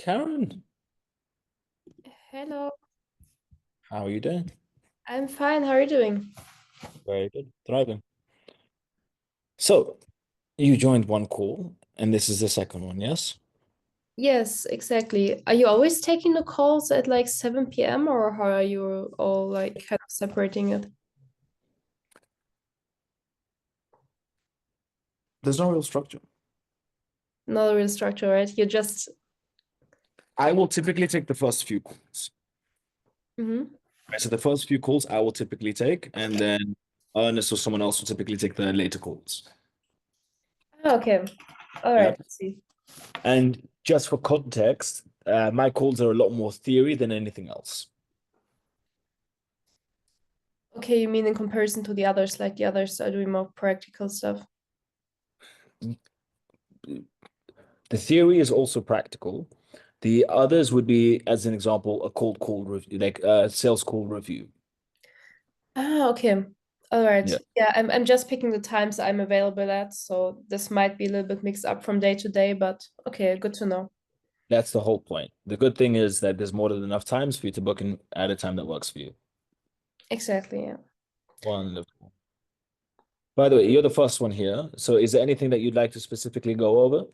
Karen, Hello, how are you doing? I'm fine. How are you doing? Very good. Thriving. So, you joined one call, and this is the second one, yes? Yes, exactly. Are you always taking the calls at like 7 p.m. or how are you all like kind of separating it? There's no real structure. Not a real structure, right? You just I will typically take the first few calls. Mhm. Right, so the first few calls I will typically take, and then Ernest or someone else will typically take the later calls. Okay. All Yeah. right, let's see. And just for context, my calls are a lot more theory than anything else. Okay, you mean in comparison to the others, like the others are doing more practical stuff. The theory is also practical. The others would be, as an example, a cold call review, like a sales call review. Ah, okay. All right. Yeah. Yeah, I'm just picking the times I'm available at, so this might be a little bit mixed up from day to day, but okay, good to know. That's the whole point. The good thing is that there's more than enough times for you to book in at a time that works for you. Exactly, yeah. Wonderful. By the way, you're the first one here. So is there anything that you'd like to specifically go over?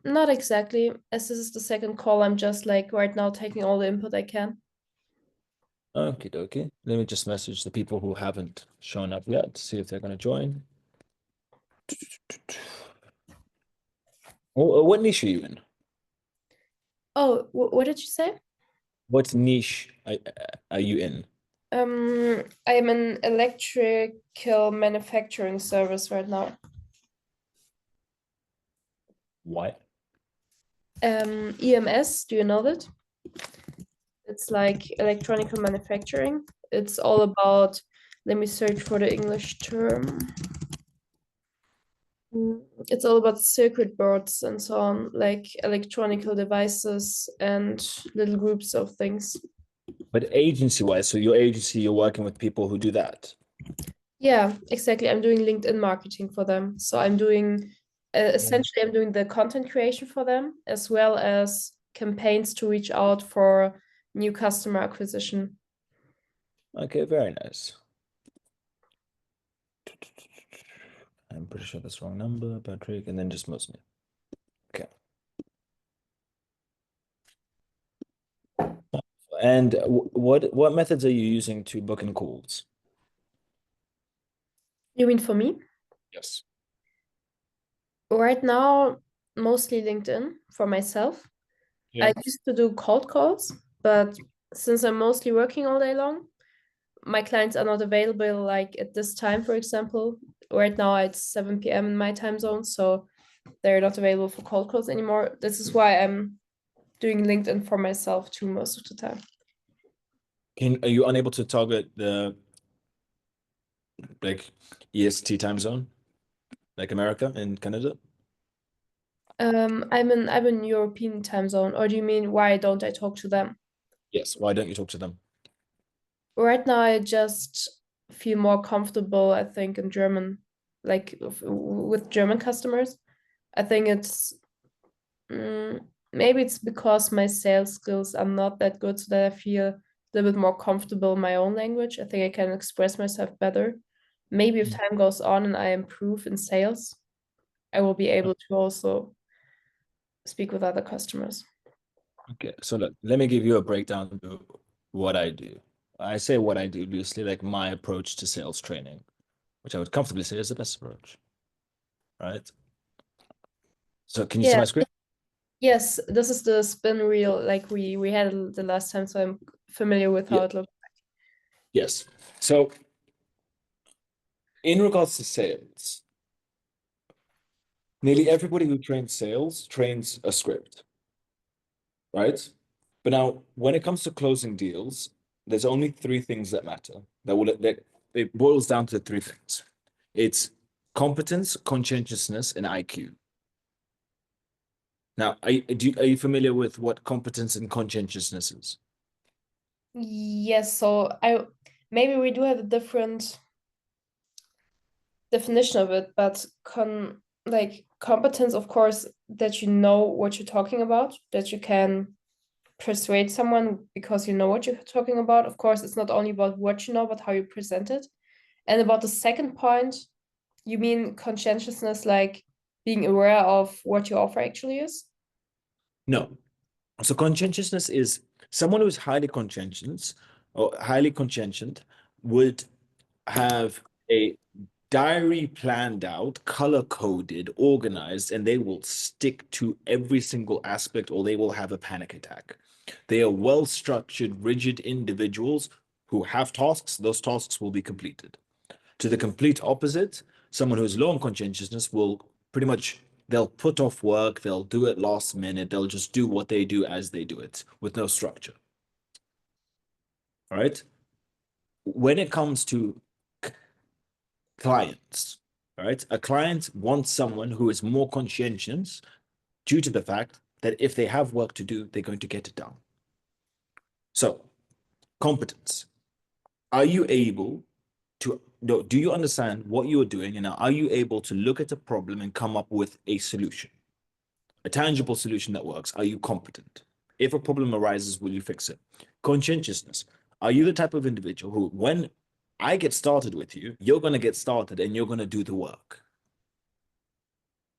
Not exactly. As this is the second call, I'm just like right now taking all the input I can. Okie dokie. Let me just message the people who haven't shown up yet to see if they're going to join. What niche are you in? Oh, what did you say? What niche are you in? I'm an electrical manufacturing service right now. What? EMS, do you know that? It's like electronical manufacturing. It's all about, let me search for the English term. It's all about circuit boards and so on, like electronical devices and little groups of things. But agency-wise, so your agency, you're working with people who do that. Yeah, exactly. I'm doing LinkedIn marketing for them. So I'm doing essentially I'm doing the content creation for them as well as campaigns to reach out for new customer acquisition. Okay, very nice. I'm pretty sure that's the wrong number, Patrick, and then just Muslim. Okay. And what methods are you using to book in calls? You mean for me? Yes. Right now, mostly LinkedIn for myself. Yeah. I used to do cold calls, but since I'm mostly working all day long, my clients are not available like at this time, for example. Right now it's 7 p.m. in my time zone, so they're not available for cold calls anymore. This is why I'm doing LinkedIn for myself too most of the time. Are you unable to target the like EST time zone, like America and Canada? I'm in European time zone, or do you mean why don't I talk to them? Yes. Why don't you talk to them? Right now, I just feel more comfortable, I think, in German, like with German customers. I think maybe it's because my sales skills are not that good, so that I feel a little bit more comfortable in my own language. I think I can express myself better. Maybe if Mm. time goes on and I improve in sales, I will be able to also speak with other customers. Okay, so look, let me give you a breakdown of what I do. I say what I do loosely, like my approach to sales training, which I would comfortably say is the best approach, right? So can you see Yeah. my screen? Yes, this is the spin wheel like we had the last time, so I'm familiar with Yeah. how it looks. Yes. So in regards to sales, nearly everybody who trains sales trains a script, right? But now, when it comes to closing deals, there's only three things that matter. That it boils down to three things. It's competence, conscientiousness, and IQ. Now, are you familiar with what competence and conscientiousness is? Yes, so I maybe we do have a different definition of it, but like competence, of course, that you know what you're talking about, that you can persuade someone because you know what you're talking about. Of course, it's not only about what you know, but how you present it. And about the second point, you mean conscientiousness, like being aware of what your offer actually is? No. So conscientiousness is someone who is highly conscientious or highly conscient would have a diary planned out, color coded, organized, and they will stick to every single aspect or they will have a panic attack. They are well structured, rigid individuals who have tasks, those tasks will be completed. To the complete opposite, someone who's low on conscientiousness will pretty much they'll put off work, they'll do it last minute, they'll just do what they do as they do it with no structure. All right. When it comes to clients, all right, a client wants someone who is more conscientious due to the fact that if they have work to do, they're going to get it done. So, competence. Are you able to no, do you understand what you are doing? And are you able to look at a problem and come up with a solution, a tangible solution that works? Are you competent? If a problem arises, will you fix it? Conscientiousness. Are you the type of individual who, when I get started with you, you're going to get started and you're going to do the work,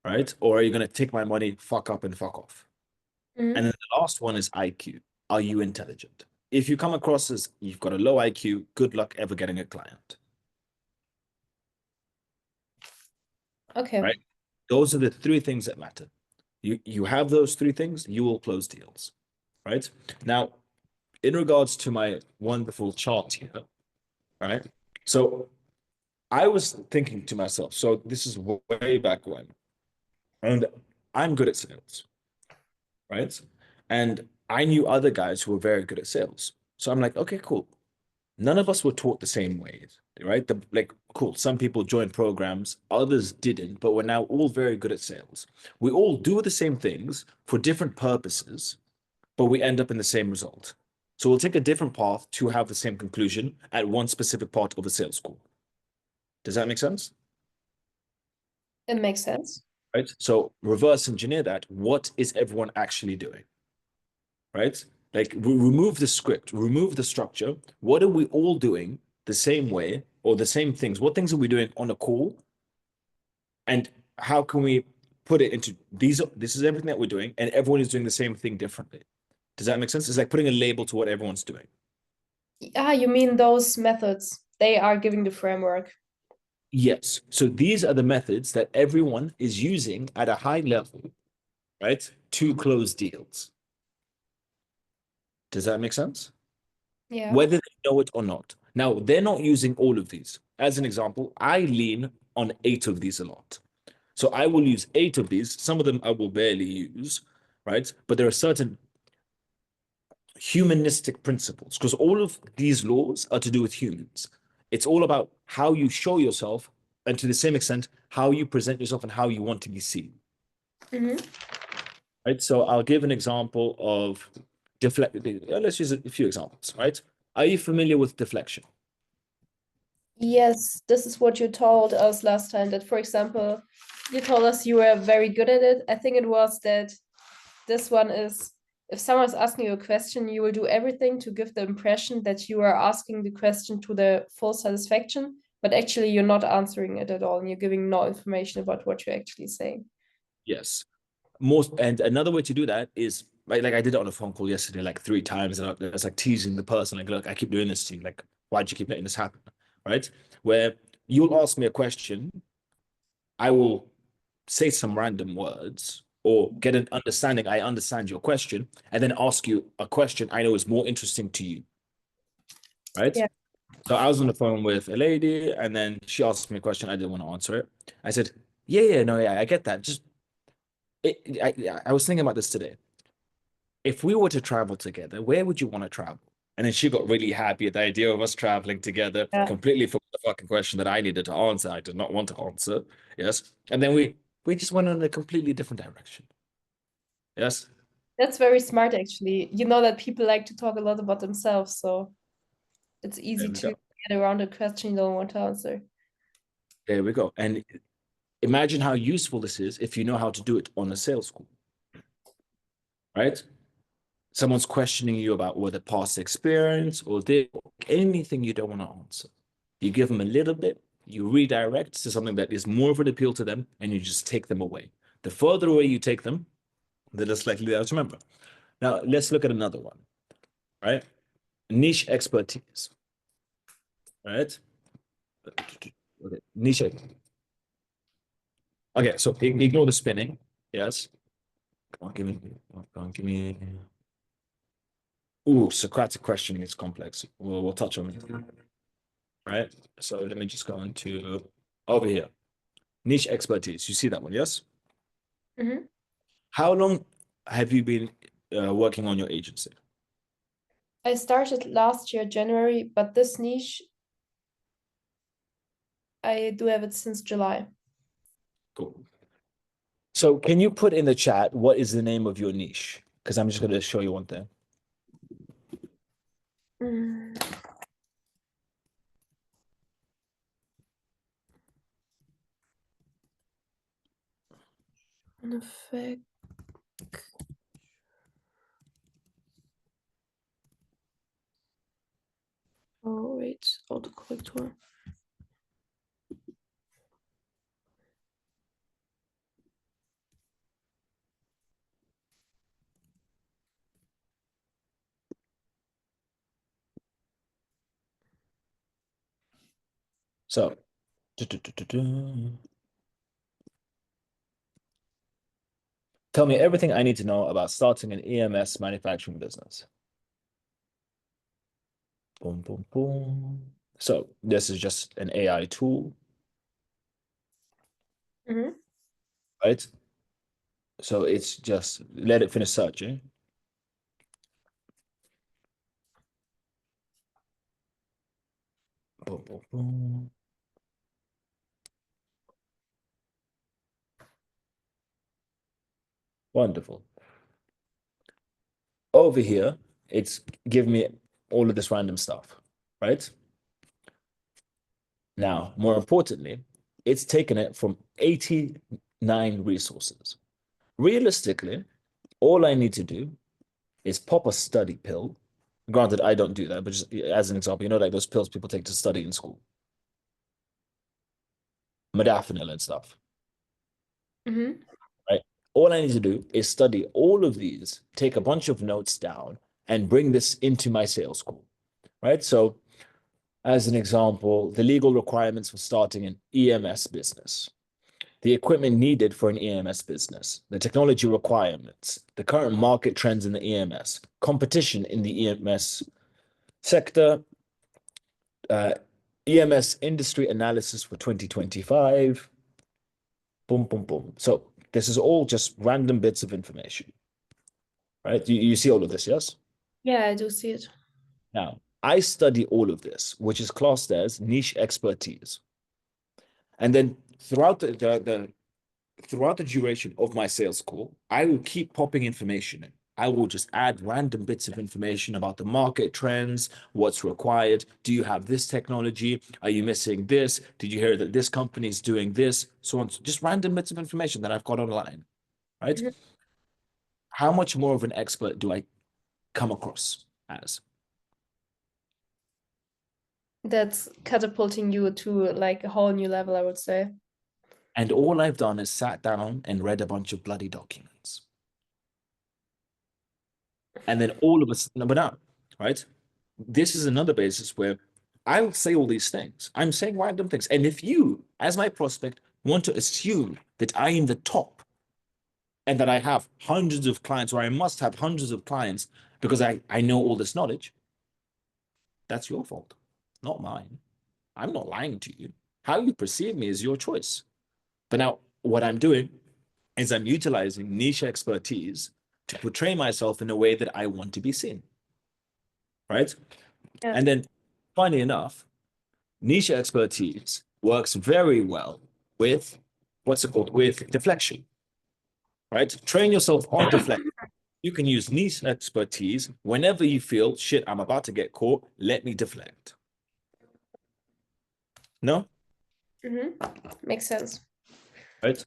right? Or are you going to take my money, fuck up, and fuck off? And then the last one is IQ. Are you intelligent? If you come across as you've got a low IQ, good luck ever getting a client, Okay. right? Those are the three things that matter. You have those three things, you will close deals, right? Now, in regards to my wonderful chart here, right? So I was thinking to myself, so this is way back when, and I'm good at sales, right? And I knew other guys who were very good at sales. So I'm like, okay, cool. None of us were taught the same ways, right? Like, cool. Some people joined programs, others didn't, but we're now all very good at sales. We all do the same things for different purposes, but we end up in the same result. So we'll take a different path to have the same conclusion at one specific part of the sales call. Does that make sense? It makes sense. Right. So reverse engineer that. What is everyone actually doing? Right? Like remove the script, remove the structure. What are we all doing the same way or the same things? What things are we doing on a call? And how can we put it into this is everything that we're doing, and everyone is doing the same thing differently. Does that make sense? It's like putting a label to what everyone's doing. Ah, you mean those methods? They are giving the framework. Yes. So these are the methods that everyone is using at a high level, right, to close deals. Does that make sense? Yeah. Whether they know it or not. Now, they're not using all of these. As an example, I lean on 8 of these a lot. So I will use 8 of these. Some of them I will barely use, right? But there are certain humanistic principles because all of these laws are to do with humans. It's all about how you show yourself and to the same extent, how you present yourself and how you want to be seen. Right. So I'll give an example of deflect. Let's use a few examples, right? Are you familiar with deflection? Yes, this is what you told us last time that, for example, you told us you were very good at it. I think it was that this one is if someone's asking you a question, you will do everything to give the impression that you are asking the question to the full satisfaction, but actually you're not answering it at all and you're giving no information about what you're actually saying. Yes. Most and another way to do that is like I did it on a phone call yesterday, like 3 times, and I was like teasing the person, like, look, I keep doing this to you, like, why'd you keep letting this happen? Right? Where you'll ask me a question, I will say some random words or get an understanding. I understand your question, and then ask you a question I know is more interesting to you. Right? Yeah. So I was on the phone with a lady, and then she asked me a question. I didn't want to answer it. I said, yeah, no, yeah, I get that. Just I was thinking about this today. If we were to travel together, where would you want to travel? And then she got really happy at the idea of us traveling together, Yeah. completely forgot the fucking question that I needed to answer. I did not want to answer. Yes. And then we just went in a completely different direction. Yes. That's very smart, actually. You know that people like to talk a lot about themselves, so it's There easy we to go. get around a question you don't want to answer. There we go. And Imagine how useful this is if you know how to do it on a sales call, right? Someone's questioning you about whether past experience or anything you don't want to answer. You give them a little bit, you redirect to something that is more of an appeal to them, and you just take them away. The further away you take them, the less likely they are to remember. Now, let's look at another one, right? Niche expertise, right? Okay. Niche. Okay, so ignore the spinning. Yes. Come on, give me. Come on, give me. Ooh, Socratic questioning is complex. We'll touch on it. Right. So let me just go into over here. Niche expertise. You see that one, yes? Mm-hmm. How long have you been working on your agency? I started last year, January, but this niche, I do have it since July. Cool. So can you put in the chat what is the name of your niche? Because I'm just going to show you one thing. An effect. Oh, wait, autocorrector. So, tell me everything I need to know about starting an EMS manufacturing business. Boom, boom, boom. So this is just an AI tool, Mm-hmm. right? So it's just let it finish searching. Boom, boom, boom. Wonderful. Over here, it's giving me all of this random stuff, right? Now, more importantly, it's taken it from 89 resources. Realistically, all I need to do is pop a study pill. Granted, I don't do that, but just as an example, you know, like those pills people take to study in school, modafinil and stuff, Mm-hmm. right? All I need to do is study all of these, take a bunch of notes down, and bring this into my sales call, right? So, as an example, the legal requirements for starting an EMS business, the equipment needed for an EMS business, the technology requirements, the current market trends in the EMS, competition in the EMS sector, EMS industry analysis for 2025. Boom, boom, boom. So this is all just random bits of information, right? You see all of this, yes? Yeah, I do see it. Now, I study all of this, which is classed as niche expertise. And then throughout the duration of my sales call, I will keep popping information in. I will just add random bits of information about the market trends, what's required. Do you have this technology? Are you missing this? Did you hear that this company is doing this? So on, just random bits of information that I've got online, right? Mhm. How much more of an expert do I come across as? That's catapulting you to like a whole new level, I would say. And all I've done is sat down and read a bunch of bloody documents. And then all of us, no, but now, right? This is another basis where I'll say all these things. I'm saying random things. And if you, as my prospect, want to assume that I am the top and that I have hundreds of clients, or I must have hundreds of clients because I know all this knowledge, that's your fault, not mine. I'm not lying to you. How you perceive me is your choice. But now, what I'm doing is I'm utilizing niche expertise to portray myself in a way that I want to be seen, right? Yeah. And then, funny enough, niche expertise works very well with what's it called? With deflection, right? Train yourself on deflection. You can use niche expertise whenever you feel shit, I'm about to get caught. Let me deflect. No? Mm-hmm. Makes sense. right?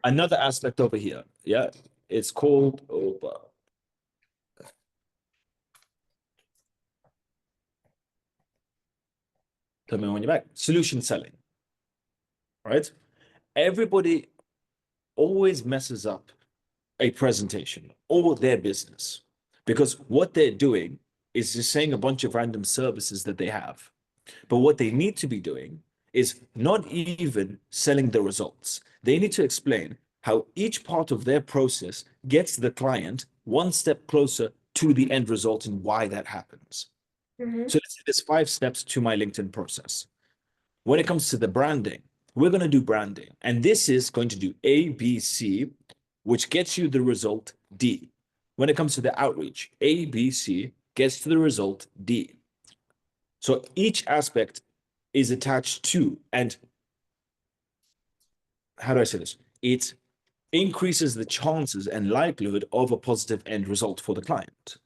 Another aspect over here, yeah, it's called, tell me when you're back, solution selling, right? Everybody always messes up a presentation or their business because what they're doing is just saying a bunch of random services that they have. But what they need to be doing is not even selling the results. They need to explain how each part of their process gets the client one step closer to the end result and why that happens. Mhm. So let's say there's 5 steps to my LinkedIn process. When it comes to the branding, we're going to do branding. And this is going to do A, B, C, which gets you the result D. When it comes to the outreach, A, B, C gets to the result D. So each aspect is attached to, and how do I say this? It increases the chances and likelihood of a positive end result for the client.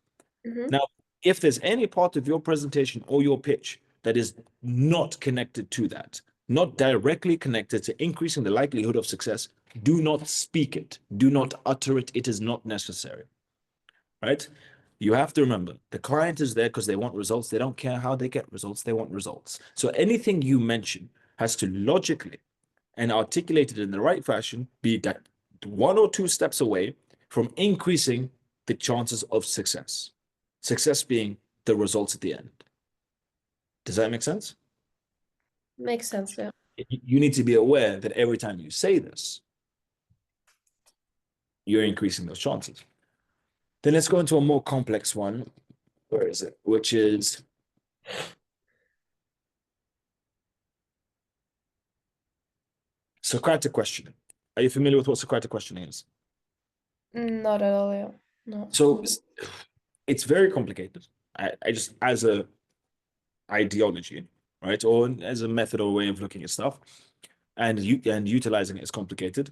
Mhm. Now, if there's any part of your presentation or your pitch that is not connected to that, not directly connected to increasing the likelihood of success, do not speak it. Do not utter it. It is not necessary, right? You have to remember the client is there because they want results. They don't care how they get results. They want results. So anything you mention has to logically and articulated in the right fashion be that 1 or 2 steps away from increasing the chances of success. Success being the results at the end. Does that make sense? Makes sense, yeah. You need to be aware that every time you say this, you're increasing those chances. Then let's go into a more complex one. Where is it? Which is Socratic questioning. Are you familiar with what Socratic questioning is? Not at all, yeah. No. So it's very complicated. I just, as a ideology, right, or as a method or way of looking at stuff, and utilizing it is complicated.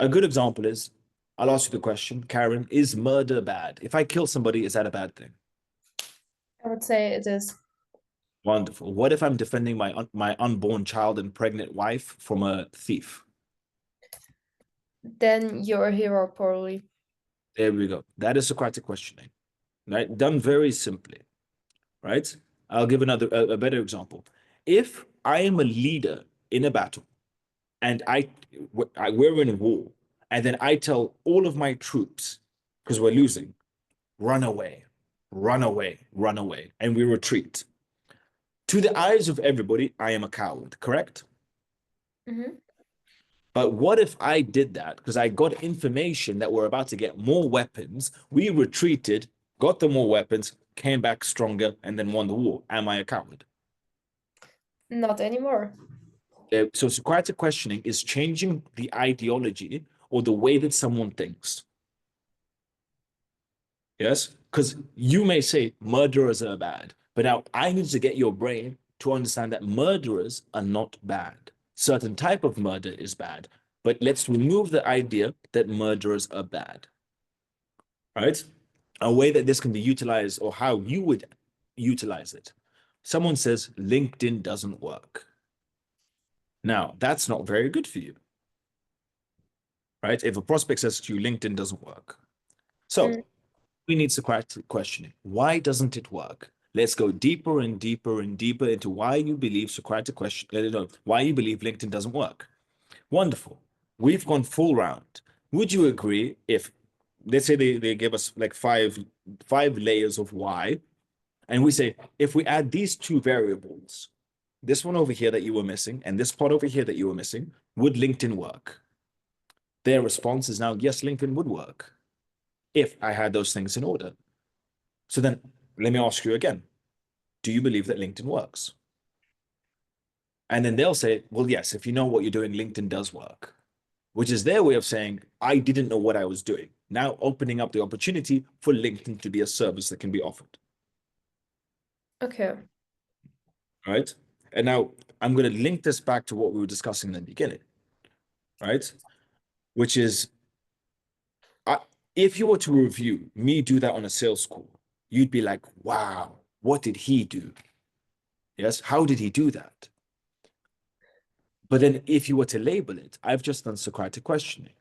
A good example is, I'll ask you the question, Karen, is murder bad? If I kill somebody, is that a bad thing? I would say it is. Wonderful. What if I'm defending my unborn child and pregnant wife from a thief? Then you're a hero, probably. There we go. That is Socratic questioning, right? Done very simply, right? I'll give a better example. If I am a leader in a battle and we're in war, and then I tell all of my troops, because we're losing, run away, run away, run away, and we retreat. To the eyes of everybody, I am a coward, correct? Mhm. But what if I did that because I got information that we're about to get more weapons? We retreated, got the more weapons, came back stronger, and then won the war. Am I a coward? Not anymore. So Socratic questioning is changing the ideology or the way that someone thinks. Yes? Because you may say murderers are bad, but now I need to get your brain to understand that murderers are not bad. Certain type of murder is bad, but let's remove the idea that murderers are bad. Right? A way that this can be utilized or how you would utilize it. Someone says LinkedIn doesn't work. Now, that's not very good for you, right? If a prospect says to you, LinkedIn doesn't work. So Mm. we need Socratic questioning. Why doesn't it work? Let's go deeper and deeper and deeper into why you believe Socratic question, why you believe LinkedIn doesn't work. Wonderful. We've gone full round. Would you agree if, let's say they give us like five layers of why, and we say, if we add these 2 variables, this one over here that you were missing, and this part over here that you were missing, would LinkedIn work? Their response is now, yes, LinkedIn would work if I had those things in order. So then let me ask you again, do you believe that LinkedIn works? And then they'll say, well, yes, if you know what you're doing, LinkedIn does work, which is their way of saying, I didn't know what I was doing. Now opening up the opportunity for LinkedIn to be a service that can be offered. Okay. Right. And now I'm going to link this back to what we were discussing in the beginning, right? Which is, I, if you were to review me do that on a sales call, you'd be like, wow, what did he do? Yes. How did he do that? But then if you were to label it, I've just done Socratic questioning,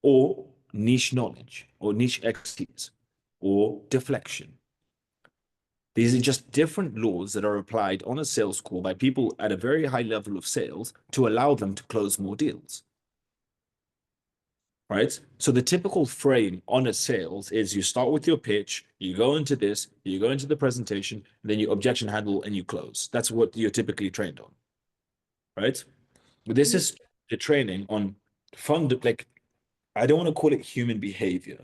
or niche knowledge, or niche expertise, or deflection. These are just different laws that are applied on a sales call by people at a very high level of sales to allow them to close more deals. Right? So the typical frame on a sales is you start with your pitch, you go into this, you go into the presentation, then you objection handle and you close. That's what you're typically trained on. Right? But this is the training on like I don't want to call it human behavior,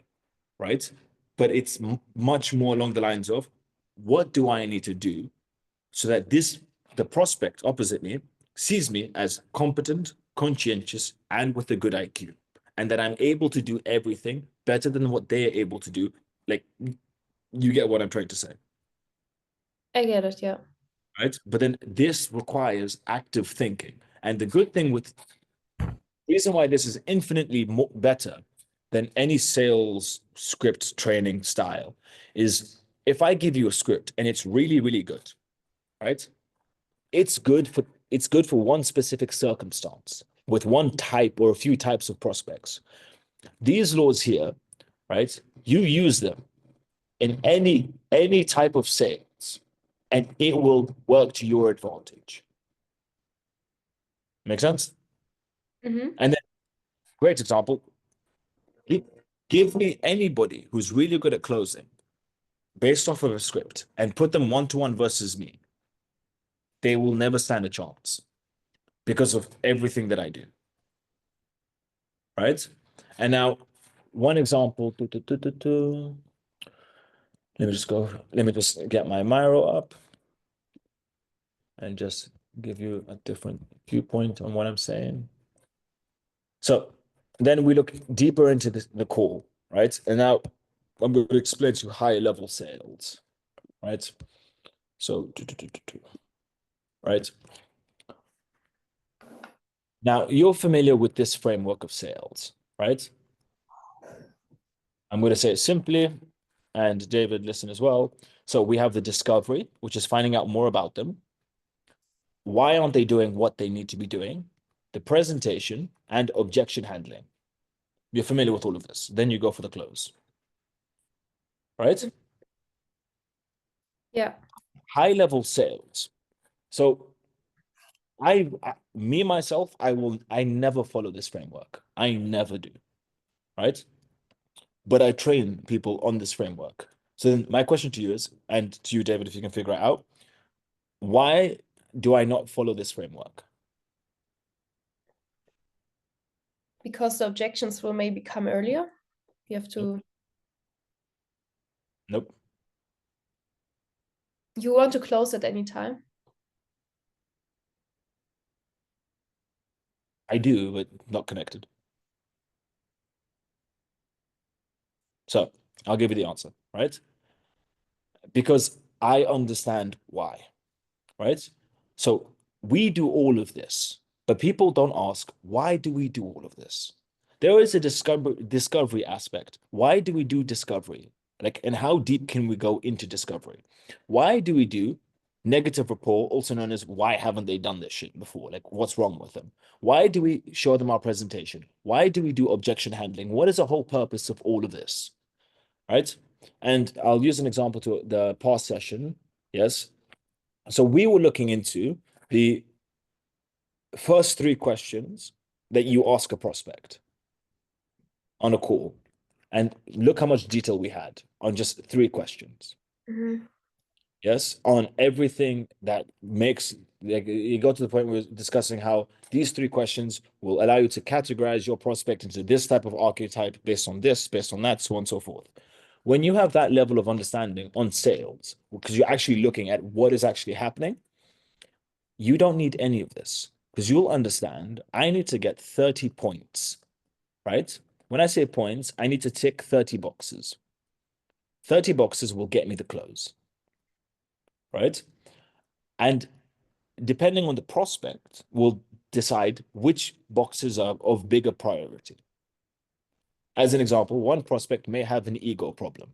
right? But it's much more along the lines of what do I need to do so that the prospect opposite me sees me as competent, conscientious, and with a good IQ, and that I'm able to do everything better than what they are able to do. Like, you get what I'm trying to say, I get it, yeah. right? But then this requires active thinking. And the good thing with reason why this is infinitely more better than any sales script training style is if I give you a script and it's really, really good, right? It's good for one specific circumstance with one type or a few types of prospects. These laws here, right? You use them in any type of sales, and it will work to your advantage. Make sense? Mm-hmm. And then, great example. Give me anybody who's really good at closing based off of a script and put them one-to-one versus me. They will never stand a chance because of everything that I do. Right? And now, one example. Let me just get my Miro up and just give you a different viewpoint on what I'm saying. So then we look deeper into the call, right? And now I'm going to explain to you higher level sales, right? So, right. Now you're familiar with this framework of sales, right? I'm going to say it simply, and David, listen as well. So we have the discovery, which is finding out more about them. Why aren't they doing what they need to be doing? The presentation and objection handling. You're familiar with all of this. Then you go for the close, right? Yeah. High level sales. So me myself, I never follow this framework. I never do, right? But I train people on this framework. So then my question to you is, and to you, David, if you can figure it out, why do I not follow this framework? Because the objections will maybe come earlier. You have to, Nope. you want to close at any time. I do, but not connected. So I'll give you the answer, right? Because I understand why, right? So we do all of this, but people don't ask, why do we do all of this? There is a discovery aspect. Why do we do discovery? Like, and how deep can we go into discovery? Why do we do negative rapport, also known as why haven't they done this shit before? Like, what's wrong with them? Why do we show them our presentation? Why do we do objection handling? What is the whole purpose of all of this? Right? And I'll use an example to the past session. Yes. So we were looking into the first three questions that you ask a prospect on a call. And look how much detail we had on just three questions. Mm-hmm. Yes, on everything that makes, like, you got to the point where we're discussing how these three questions will allow you to categorize your prospect into this type of archetype based on this, based on that, so on and so forth. When you have that level of understanding on sales, because you're actually looking at what is actually happening, you don't need any of this because you'll understand I need to get 30 points, right? When I say points, I need to tick 30 boxes. 30 boxes will get me the close, right? And depending on the prospect, will decide which boxes are of bigger priority. As an example, one prospect may have an ego problem,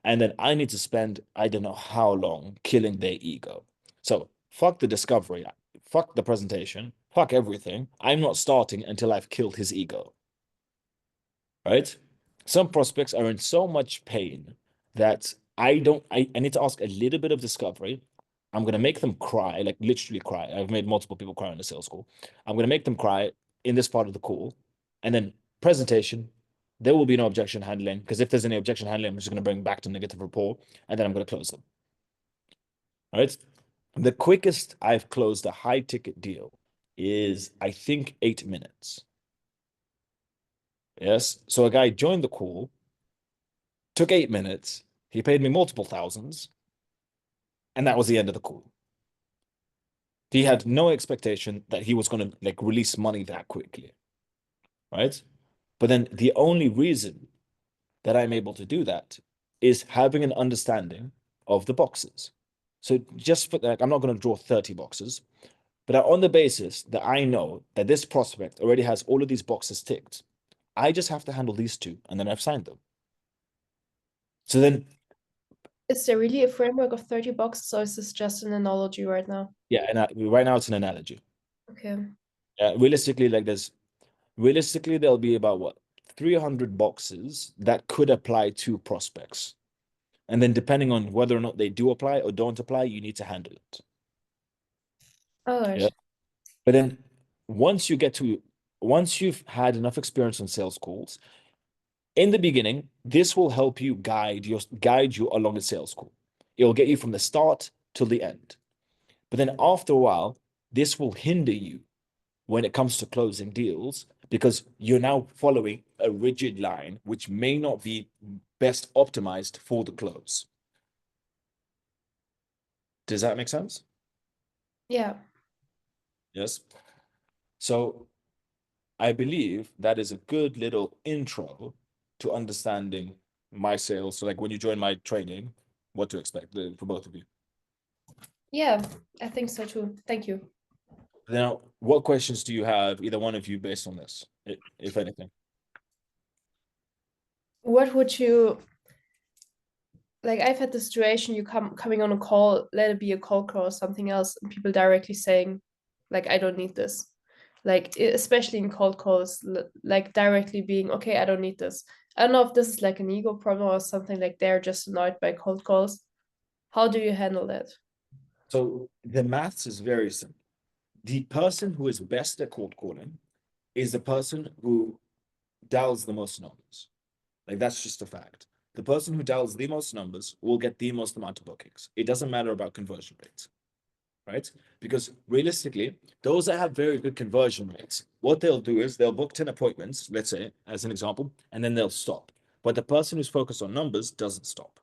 and then I need to spend, I don't know how long killing their ego. So fuck the discovery, fuck the presentation, fuck everything. I'm not starting until I've killed his ego. Right? Some prospects are in so much pain that I need to ask a little bit of discovery. I'm gonna make them cry, like literally cry. I've made multiple people cry in the sales call. I'm gonna make them cry in this part of the call, and then presentation. There will be no objection handling because if there's any objection handling, I'm just gonna bring back to negative rapport, and then I'm gonna close them. All right. The quickest I've closed a high ticket deal is I think 8 minutes. Yes. So a guy joined the call, took 8 minutes. He paid me multiple thousands, and that was the end of the call. He had no expectation that he was going to like release money that quickly, right? But then the only reason that I'm able to do that is having an understanding of the boxes. So just for that, I'm not going to draw 30 boxes, but on the basis that I know that this prospect already has all of these boxes ticked, I just have to handle these two, and then I've signed them. So then, Is there really a framework of 30 boxes, or is this just an analogy right now? yeah, and right now it's an analogy. Okay. Realistically, realistically, there'll be about what 300 boxes that could apply to prospects. And then depending on whether or not they do apply or don't apply, you need to handle it. All Yeah. right. But then once you've had enough experience on sales calls, in the beginning, this will help you guide you along a sales call. It'll get you from the start till the end. But then after a while, this will hinder you when it comes to closing deals because you're now following a rigid line which may not be best optimized for the close. Does that make sense? Yeah. Yes. So I believe that is a good little intro to understanding my sales. So like when you join my training, what to expect for both of you. Yeah, I think so too. Thank you. Now, what questions do you have, either one of you, based on this, if anything? What would you like? I've had the situation you coming on a call, let it be a cold call or something else, and people directly saying, like, I don't need this. Like, especially in cold calls, like directly being, okay, I don't need this. I don't know if this is like an ego problem or something, like they're just annoyed by cold calls. How do you handle that? So the maths is very simple. The person who is best at cold calling is the person who dials the most numbers. Like that's just a fact. The person who dials the most numbers will get the most amount of bookings. It doesn't matter about conversion rates, right? Because realistically, those that have very good conversion rates, what they'll do is they'll book 10 appointments, let's say, as an example, and then they'll stop. But the person who's focused on numbers doesn't stop,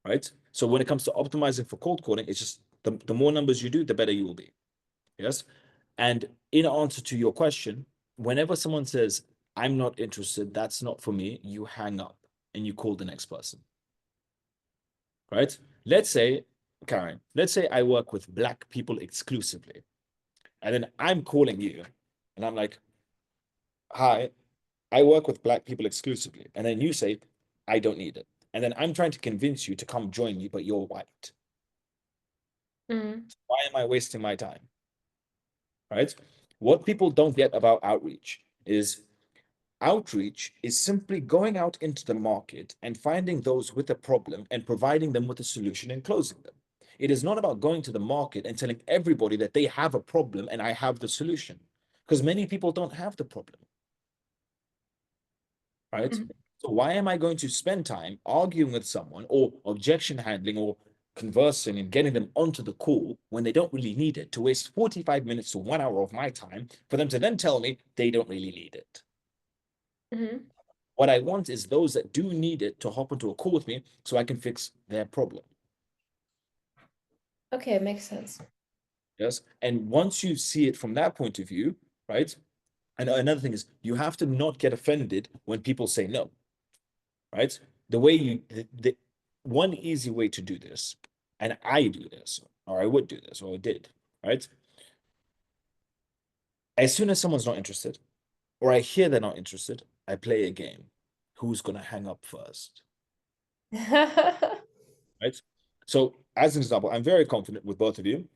right? So when it comes to optimizing for cold calling, it's just the more numbers you do, the better you will be. Yes. And in answer to your question, whenever someone says, I'm not interested, that's not for me, you hang up and you call the next person. Right? Let's say, Karen, let's say I work with Black people exclusively. And then I'm calling you and I'm like, hi, I work with Black people exclusively. And then you say, I don't need it. And then I'm trying to convince you to come join me, but you're white. Mm. Why am I wasting my time? Right? What people don't get about outreach is outreach is simply going out into the market and finding those with a problem and providing them with a solution and closing them. It is not about going to the market and telling everybody that they have a problem and I have the solution, because many people don't have the problem, right? Mhm. So why am I going to spend time arguing with someone or objection handling or conversing and getting them onto the call when they don't really need it, to waste 45 minutes to 1 hour of my time for them to then tell me they don't really need it? Mhm. What I want is those that do need it to hop into a call with me so I can fix their problem. Okay, makes sense. Yes. And once you see it from that point of view, right? And another thing is you have to not get offended when people say no, right? The way the one easy way to do this, and I do this, or I would do this, or I did, right? As soon as someone's not interested, or I hear they're not interested, I play a game. Who's gonna hang up first? Right? So, as an example, I'm very confident with both of you.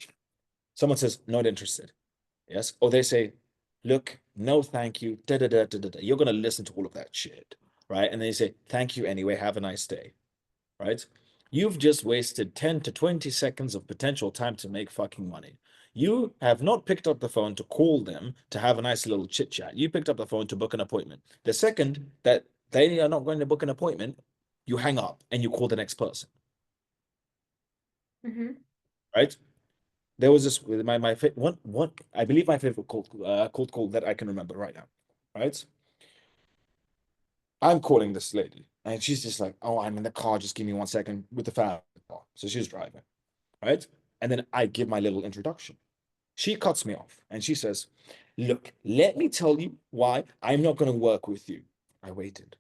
Someone says, not interested. Yes. Or they say, look, no, thank you. Da, da, da, da, da, da. You're going to listen to all of that shit. Right. And then you say, thank you anyway. Have a nice day. Right. You've just wasted 10 to 20 seconds of potential time to make fucking money. You have not picked up the phone to call them to have a nice little chit chat. You picked up the phone to book an appointment. The second that they are not going to book an appointment, you hang up and you call the next person. Right. There was this with my one I believe my favorite cold call that I can remember right now. Right. I'm calling this lady and she's just like, oh, I'm in the car. Just give me 1 second with the family. So she's driving. Right. And then I give my little introduction. She cuts me off and she says, look, let me tell you why I'm not going to work with you. I waited.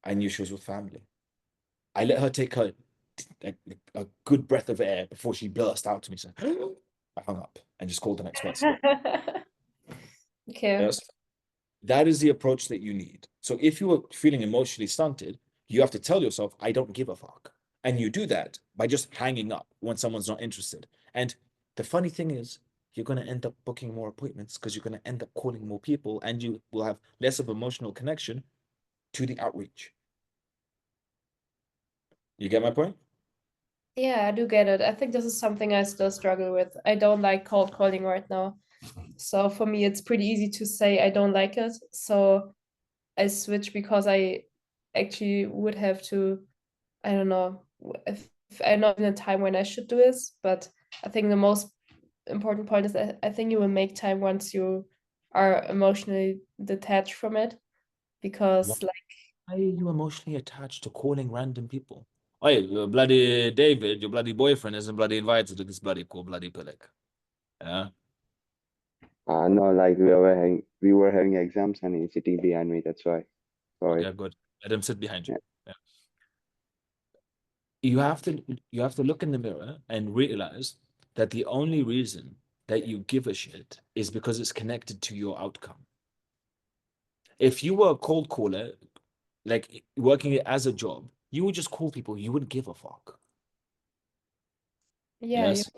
I knew she was with family. I let her take her a good breath of air before she burst out to me saying, I hung up and just called the next person. Okay. Yes. That is the approach that you need. So if you are feeling emotionally stunted, you have to tell yourself, I don't give a fuck. And you do that by just hanging up when someone's not interested. And the funny thing is, you're going to end up booking more appointments because you're going to end up calling more people and you will have less of emotional connection to the outreach. You get my point? Yeah, I do get it. I think this is something I still struggle with. I don't like cold calling right now. So for me, it's pretty easy to say I don't like it. So I switch because I actually would have to, I don't know, if I'm not in a time when I should do this, but I think the most important point is that I think you will make time once you are emotionally detached from it because like Why are you emotionally attached to calling random people? Hey, bloody David, your bloody boyfriend isn't bloody invited to this bloody cool bloody pillock. Yeah. No, like we were having exams and he's sitting behind me. That's why. Sorry. Okay, good. Let him sit behind you. Yeah. Yeah. You have to look in the mirror and realize that the only reason that you give a shit is because it's connected to your outcome. If you were a cold caller, like working it as a job, you would just call people, you wouldn't give a fuck. yeah, Yes.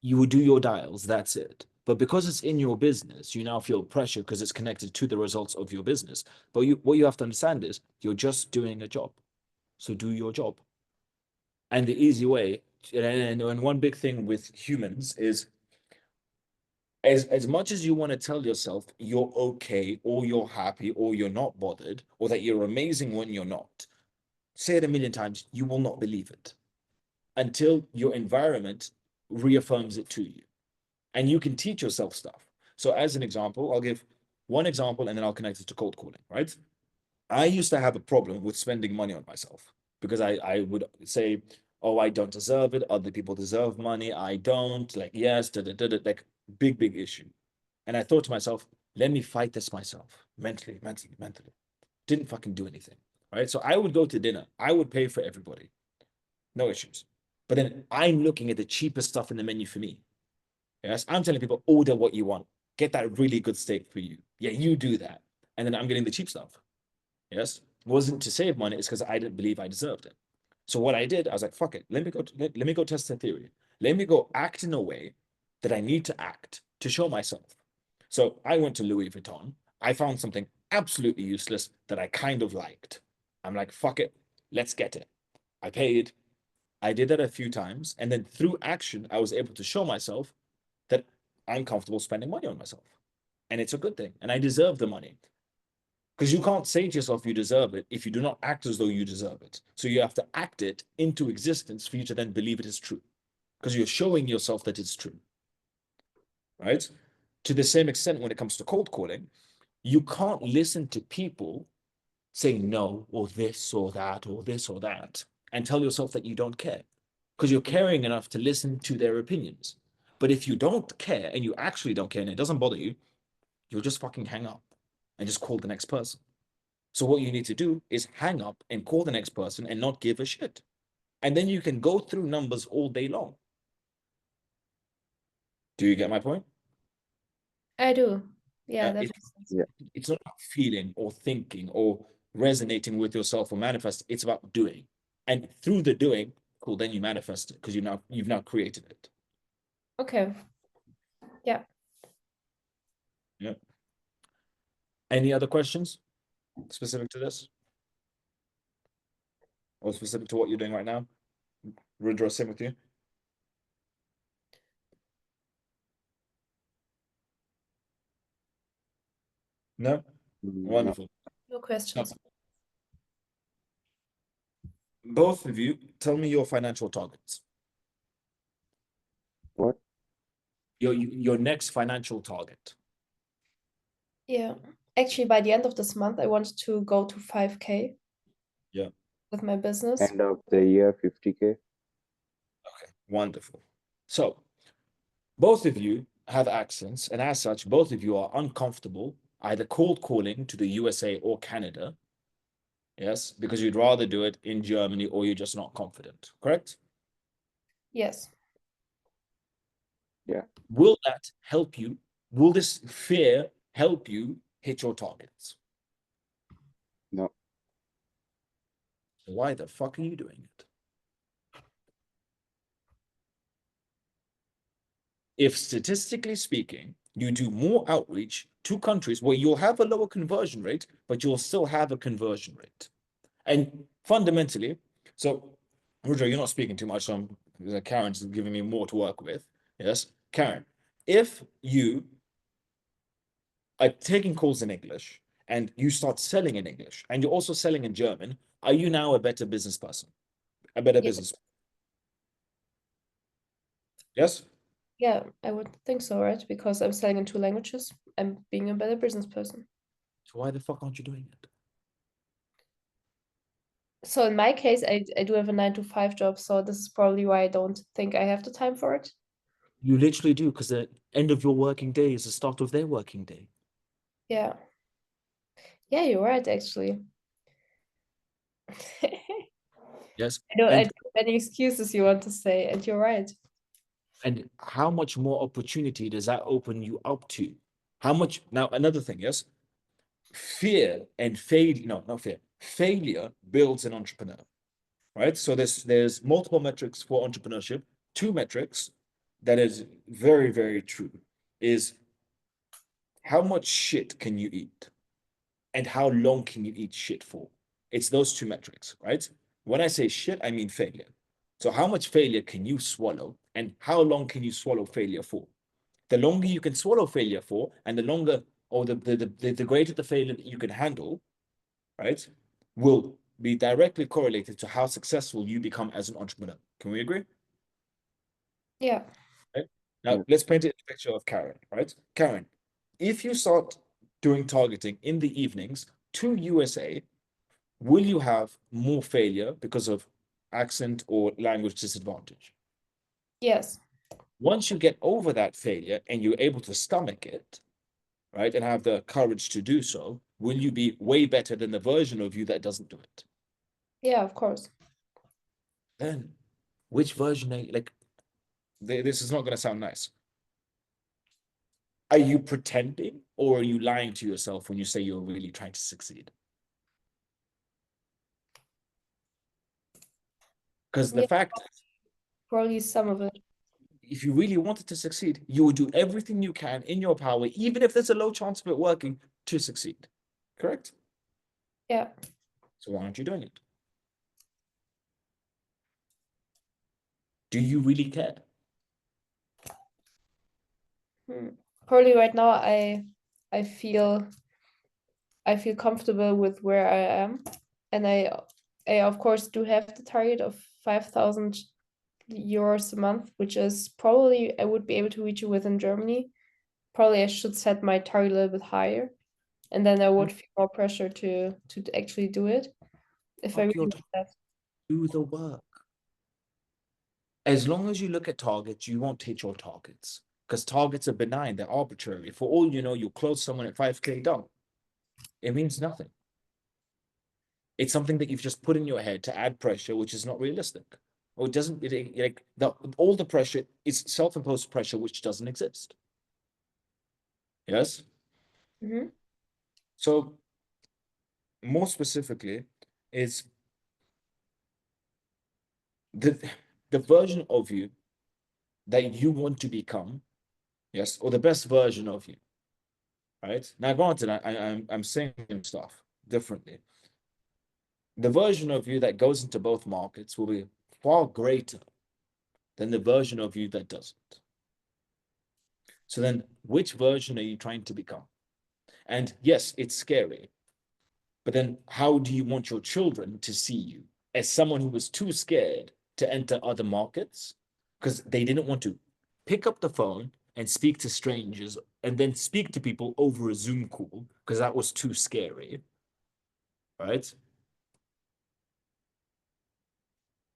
You would do your dials, that's it. But because it's in your business, you now feel pressure because it's connected to the results of your business. But what you have to understand is you're just doing a job. So do your job. And the easy way, and one big thing with humans is as much as you want to tell yourself you're okay or you're happy or you're not bothered or that you're amazing when you're not, say it a million times, you will not believe it until your environment reaffirms it to you. And you can teach yourself stuff. So as an example, I'll give one example and then I'll connect it to cold calling, right? I used to have a problem with spending money on myself because I would say, oh, I don't deserve it. Other people deserve money. I don't. Like, yes, like big issue. And I thought to myself, let me fight this myself mentally. Didn't fucking do anything. Right. So I would go to dinner. I would pay for everybody. No issues. But then I'm looking at the cheapest stuff in the menu for me. Yes. I'm telling people, order what you want. Get that really good steak for you. Yeah, you do that. And then I'm getting the cheap stuff. Yes. It wasn't to save money, it's because I didn't believe I deserved it. So what I did, I was like, fuck it. Let me go test the theory. Let me go act in a way that I need to act to show myself. So I went to Louis Vuitton. I found something absolutely useless that I kind of liked. I'm like, fuck it, let's get it. I paid. I did that a few times. And then through action, I was able to show myself that I'm comfortable spending money on myself. And it's a good thing. And I deserve the money. Because you can't say to yourself you deserve it if you do not act as though you deserve it. So you have to act it into existence for you to then believe it is true. Because you're showing yourself that it's true. Right? To the same extent, when it comes to cold calling, you can't listen to people saying no, or this, or that, or this, or that, and tell yourself that you don't care. Because you're caring enough to listen to their opinions. But if you don't care and you actually don't care and it doesn't bother you, you'll just fucking hang up and just call the next person. So what you need to do is hang up and call the next person and not give a shit. And then you can go through numbers all day long. Do you get my point? I do. Yeah, that It's, makes sense. Yeah. it's not about feeling or thinking or resonating with yourself or manifest. It's about doing. And through the doing, cool, then you manifest it because you've now created it. Okay. Yeah. Yeah. Any other questions specific to this? Or specific to what you're doing right now? Rudra, same with you? No? No. Wonderful. No questions. Both of you, tell me your financial targets. What? Your next financial target. Yeah. Actually, by the end of this month, I wanted to go to 5K. Yeah. With my business. End of the year, 50K. Okay, wonderful. So both of you have accents, and as such, both of you are uncomfortable either cold calling to the USA or Canada. Yes, because you'd rather do it in Germany or you're just not confident, correct? Yes. Yeah. Will that help you? Will this fear help you hit your targets? No. Why the fuck are you doing it? If statistically speaking, you do more outreach to countries where you'll have a lower conversion rate, but you'll still have a conversion rate. And fundamentally, so Rudra, you're not speaking too much. Karen's giving me more to work with. Yes, Karen, if you are taking calls in English and you start selling in English and you're also selling in German, are you now a better business person? A better Yeah. business? Yes? Yeah, I would think so, right? Because I'm selling in two languages. I'm being a better business person. So why the fuck aren't you doing it? So in my case, I do have a 9 to 5 job, so this is probably why I don't think I have the time for it. You literally do, because the end of your working day is the start of their working day. Yeah. Yeah, you're right, actually. Yes. I don't And have any excuses you want to say, and you're right. and how much more opportunity does that open you up to? How much now, another thing, yes? Fear and failure, no, not fear. Failure builds an entrepreneur, right? So there's multiple metrics for entrepreneurship. Two metrics that is very, very true is how much shit can you eat and how long can you eat shit for? It's those two metrics, right? When I say shit, I mean failure. So how much failure can you swallow and how long can you swallow failure for? The longer you can swallow failure for, and the longer or the greater the failure that you can handle, right, will be directly correlated to how successful you become as an entrepreneur. Can we agree? Yeah. Right? Now, Yeah. let's paint a picture of Karen, right? Karen, if you start doing targeting in the evenings to USA, will you have more failure because of accent or language disadvantage? Yes. Once you get over that failure and you're able to stomach it, right, and have the courage to do so, will you be way better than the version of you that doesn't do it? Yeah, of course. Then, which version are you, like, this is not going to sound nice. Are you pretending or are you lying to yourself when you say you're really trying to succeed? Because the Yeah, fact, probably some of it. if you really wanted to succeed, you would do everything you can in your power, even if there's a low chance of it working, to succeed. Correct? Yeah. So why aren't you doing it? Do you really care? Probably right now I feel comfortable with where I am, and I of course do have the target of 5,000 euros a month, which is probably I would be able to reach it within Germany. Probably I should set my target a little bit higher, and then I would feel more pressure to actually do it if I Fuck really your want that. do the work. As long as you look at targets, you won't hit your targets because targets are benign, they're arbitrary. For all you know, you close someone at 5K down. It means nothing. It's something that you've just put in your head to add pressure, which is not realistic. Or it doesn't, like all the pressure is self-imposed pressure, which doesn't exist. Yes. Mhm. So more specifically, is the version of you that you want to become, yes, or the best version of you, right? Now, granted, I'm saying stuff differently. The version of you that goes into both markets will be far greater than the version of you that doesn't. So then, which version are you trying to become? And yes, it's scary, but then how do you want your children to see you as someone who was too scared to enter other markets because they didn't want to pick up the phone and speak to strangers and then speak to people over a Zoom call because that was too scary, right?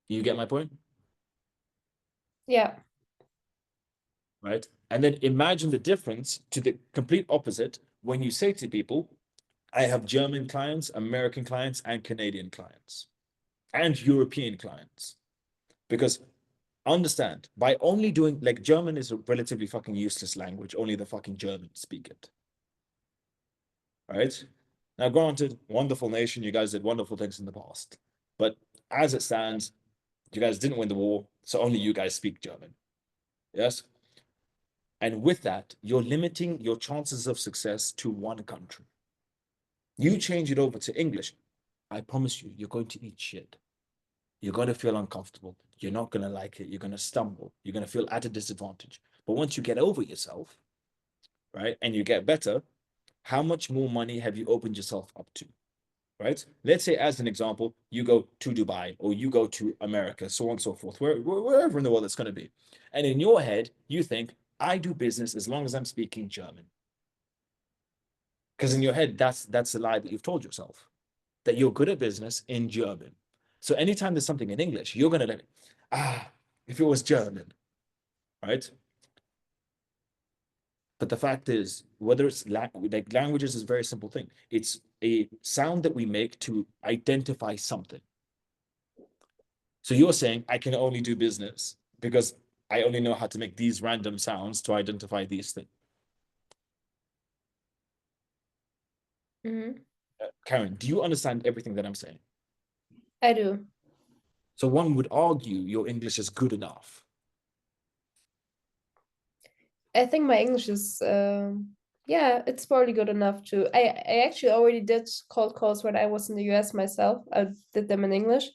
You get my point? Yeah. Right? And then imagine the difference to the complete opposite when you say to people, I have German clients, American clients, and Canadian clients, and European clients. Because understand, by only doing, like, German is a relatively fucking useless language, only the fucking Germans speak it. Right? Now, granted, wonderful nation, you guys did wonderful things in the past. But as it stands, you guys didn't win the war, so only you guys speak German. Yes? And with that, you're limiting your chances of success to one country. You change it over to English, I promise you, you're going to eat shit. You're going to feel uncomfortable. You're not going to like it. You're going to stumble. You're going to feel at a disadvantage. But once you get over yourself, right, and you get better, how much more money have you opened yourself up to, right? Let's say, as an example, you go to Dubai or you go to America, so on and so forth, wherever in the world it's going to be. And in your head, you think, I do business as long as I'm speaking German. Because in your head, that's a lie that you've told yourself, that you're good at business in German. So anytime there's something in English, you're going to like, if it was German, right? But the fact is, whether it's like languages is a very simple thing. It's a sound that we make to identify something. So you're saying, I can only do business because I only know how to make these random sounds to identify these things. Mm-hmm. Karen, do you understand everything that I'm saying? I do. So one would argue your English is good enough. I think my English is yeah, it's probably good enough to. I actually already did cold calls when I was in the US myself. I did them in English,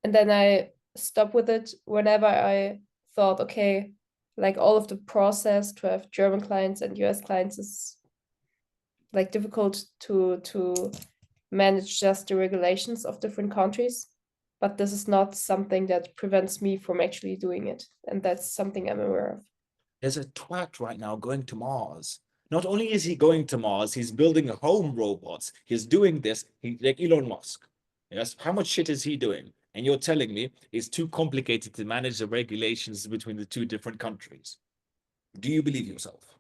and then I stopped with it whenever I thought, okay, like all of the process to have German clients and US clients is like difficult to manage just the regulations of different countries. But this is not something that prevents me from actually doing it, and that's something I'm aware of. There's a twat right now going to Mars. Not only is he going to Mars, he's building home robots. He's doing this, like Elon Musk. Yes, how much shit is he doing? And you're telling me it's too complicated to manage the regulations between the two different countries. Do you believe yourself?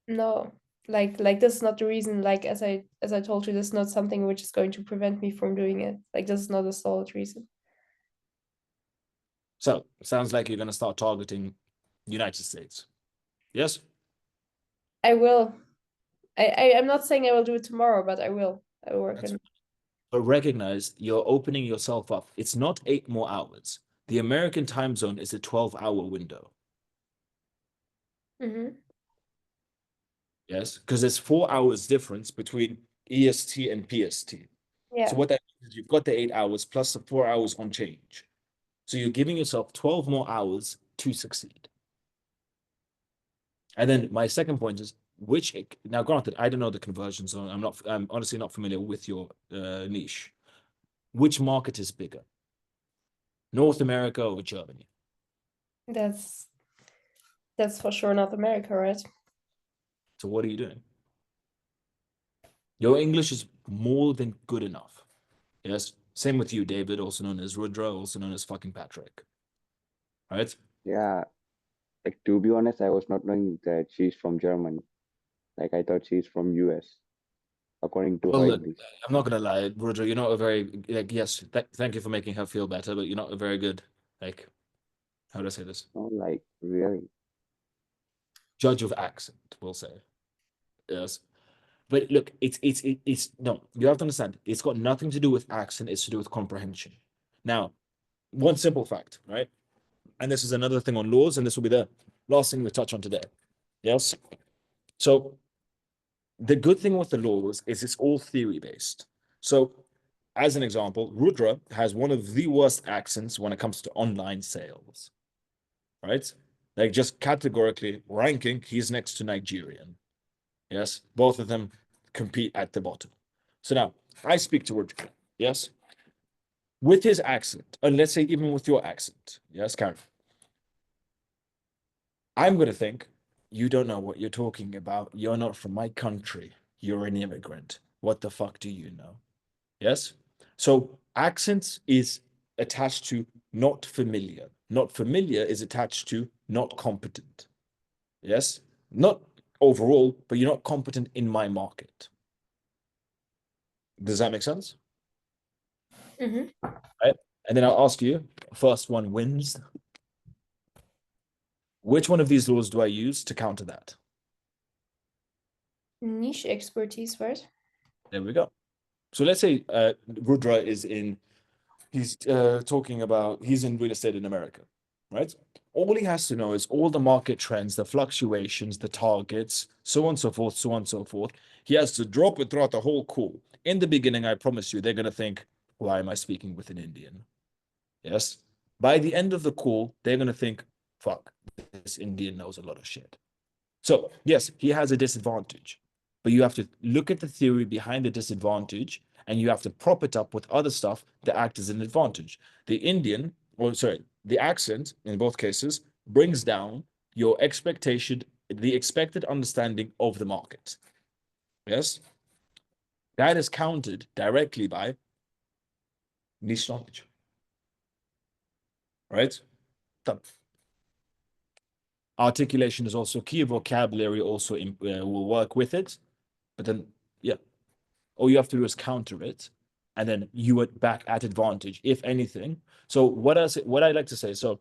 No, like this is not the reason. Like as I told you, this is not something which is going to prevent me from doing it. Like this is not a solid reason. So it sounds like you're going to start targeting United States. Yes? I will. I'm not saying I will do it tomorrow, but I will. I will work That's on it. But recognize you're opening yourself up. It's not 8 more hours. The American time zone is a 12-hour window. Mm-hmm. Yes, because there's 4 hours difference between EST and PST. Yeah. So what that means is you've got the 8 hours plus the 4 hours on change. So you're giving yourself 12 more hours to succeed. And then my second point is now granted, I don't know the conversion zone. I'm honestly not familiar with your niche. Which market is bigger? North America or Germany? That's for sure North America, right? So what are you doing? Your English is more than good enough. Yes. Same with you, David, also known as Rudra, also known as fucking Patrick. Right? Yeah, like to be honest, I was not knowing that she's from Germany. Like I thought she's from US, according to Well, her look, English. I'm not gonna lie, Rudra, you're not a very like yes, thank you for making her feel better, but you're not a very good, like, how do I say this? No, like really. Judge of accent, we'll say. Yes. But look, it's no, you have to understand, it's got nothing to do with accent, it's to do with comprehension. Now, one simple fact, right? And this is another thing on laws, and this will be the last thing we touch on today. Yes. So the good thing with the laws is it's all theory based. So, as an example, Rudra has one of the worst accents when it comes to online sales, right? Like just categorically ranking, he's next to Nigerian. Yes, both of them compete at the bottom. So now I speak to Rudra, yes, with his accent, and let's say even with your accent, yes, Karen. I'm gonna think you don't know what you're talking about. You're not from my country. You're an immigrant. What the fuck do you know? Yes. So accents is attached to not familiar. Not familiar is attached to not competent. Yes. Not overall, but you're not competent in my market. Does that make sense? Mm-hmm. Right. And then I'll ask you, first one wins. Which one of these laws do I use to counter that? Niche expertise, right? There we go. So let's say Rudra is in, he's talking about, he's in real estate in America, right? All he has to know is all the market trends, the fluctuations, the targets, so on and so forth, so on and so forth. He has to drop it throughout the whole call. In the beginning, I promise you, they're going to think, why am I speaking with an Indian? Yes. By the end of the call, they're going to think, fuck, this Indian knows a lot of shit. So, yes, he has a disadvantage, but you have to look at the theory behind the disadvantage and you have to prop it up with other stuff that act as an advantage. The Indian, or sorry, the accent in both cases brings down your expectation, the expected understanding of the market. Yes. That is countered directly by niche knowledge. Right? Articulation is also key. Vocabulary also will work with it. But then, yeah, all you have to do is counter it, and then you are back at advantage, if anything. So what I like to say, so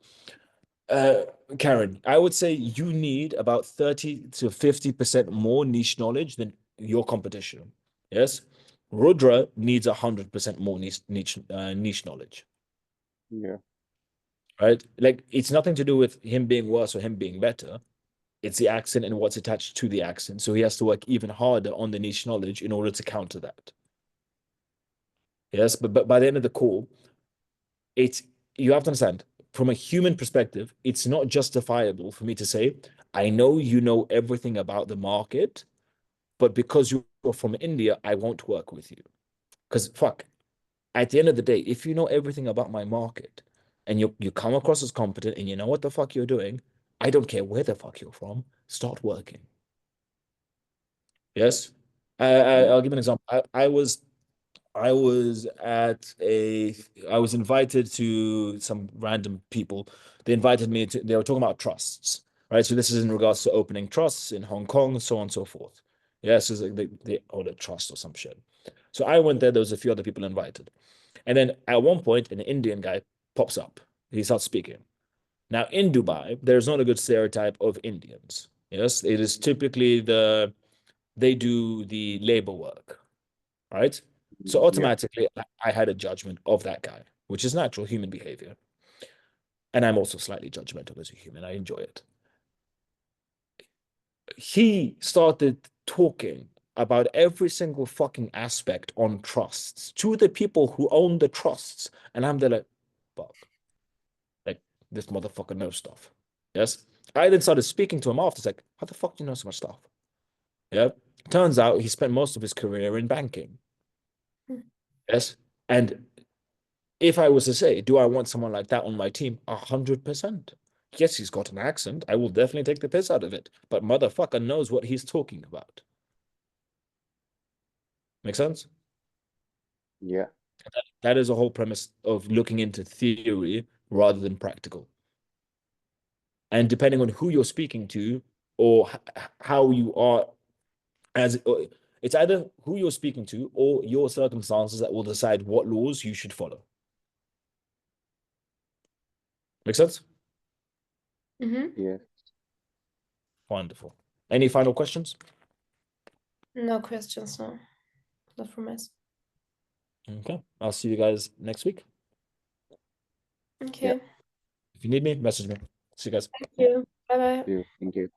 Karen, I would say you need about 30 to 50% more niche knowledge than your competition. Yes. Rudra needs 100% more niche knowledge. Yeah. Right? Like it's nothing to do with him being worse or him being better. It's the accent and what's attached to the accent. So he has to work even harder on the niche knowledge in order to counter that. Yes, but by the end of the call, it's you have to understand from a human perspective, it's not justifiable for me to say, I know you know everything about the market, but because you're from India, I won't work with you. Because fuck, at the end of the day, if you know everything about my market and you come across as competent and you know what the fuck you're doing, I don't care where the fuck you're from, start working. Yes. I'll give an example. I was I was invited to some random people. They invited me to, they were talking about trusts, right? So this is in regards to opening trusts in Hong Kong, so on and so forth. Yes, yeah, so they own a trust or some shit. So I went there. There was a few other people invited. And then at one point, an Indian guy pops up. He starts speaking. Now in Dubai, there's not a good stereotype of Indians. Yes, it is typically they do the labor work, right? So Yeah. automatically, I had a judgment of that guy, which is natural human behavior. And I'm also slightly judgmental as a human. I enjoy it. He started talking about every single fucking aspect on trusts to the people who own the trusts. And I'm there like, fuck, like this motherfucker knows stuff. Yes. I then started speaking to him after. It's like, how the fuck do you know so much stuff? Yeah. Turns out he spent most of his career in banking. Yes. And if I was to say, do I want someone like that on my team? 100%. Yes, he's got an accent. I will definitely take the piss out of it. But motherfucker knows what he's talking about. Make sense? Yeah. That is a whole premise of looking into theory rather than practical. And depending on who you're speaking to or how you are, as it's either who you're speaking to or your circumstances that will decide what laws you should follow. Make sense? Mm-hmm. Yeah. Wonderful. Any final questions? No questions, no. Not from us. Okay. I'll see you guys next week. Okay. If you need me, message me. See you guys. Thank you. Bye bye. Thank you.